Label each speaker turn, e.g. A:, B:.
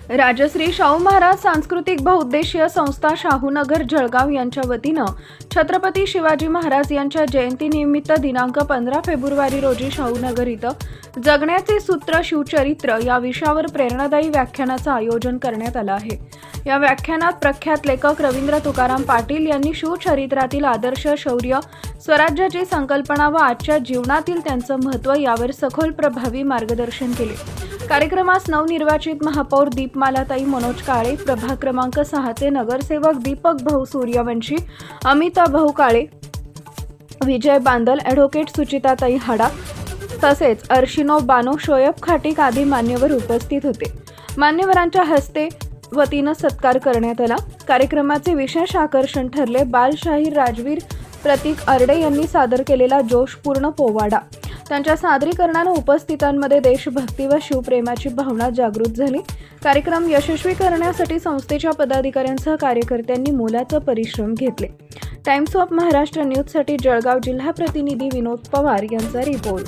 A: राजश्री शाहू महाराज सांस्कृतिक बहुउद्देशीय संस्था शाहूनगर जळगाव यांच्या वतीनं छत्रपती शिवाजी महाराज यांच्या जयंतीनिमित्त दिनांक 15 फेब्रुवारी रोजी शाहूनगर इथं जगण्याचे सूत्र शिवचरित्र या विषयावर प्रेरणादायी व्याख्यानाचं आयोजन करण्यात आलं आहे। या व्याख्यानात प्रख्यात लेखक रवींद्र तुकाराम पाटील यांनी शिवचरित्रातील आदर्श, शौर्य, स्वराज्याची संकल्पना व आजच्या जीवनातील त्यांचं महत्त्व यावर सखोल प्रभावी मार्गदर्शन केले। कार्यक्रमास नवनिर्वाचित महापौर दीपमालाताई मनोज काळे, प्रभाग क्रमांक 6 चे नगरसेवक दीपक भाऊ सूर्यवंशी, अमिता भाऊ काळे, विजय बांदल, ॲडव्होकेट सुचिताताई हाडा तसेच अर्शिनो बानो, शोएब खाटीक आदी मान्यवर उपस्थित होते। मान्यवरांच्या हस्ते वतीनं सत्कार करण्यात आला। कार्यक्रमाचे विशेष आकर्षण ठरले बालशाहीर राजवीर प्रतीक आरडे यांनी सादर केलेला जोशपूर्ण पोवाडा। त्यांच्या सादरीकरणाने उपस्थितांमध्ये देशभक्ती व शिवप्रेमाची भावना जागृत झाली। कार्यक्रम यशस्वी करण्यासाठी संस्थेच्या पदाधिकाऱ्यांसह कार्यकर्त्यांनी मोलाचा परिश्रम घेतले। टाइम्स ऑफ महाराष्ट्र न्यूजसाठी जळगाव जिल्हा प्रतिनिधी विनोद पवार यांचा रिपोर्ट।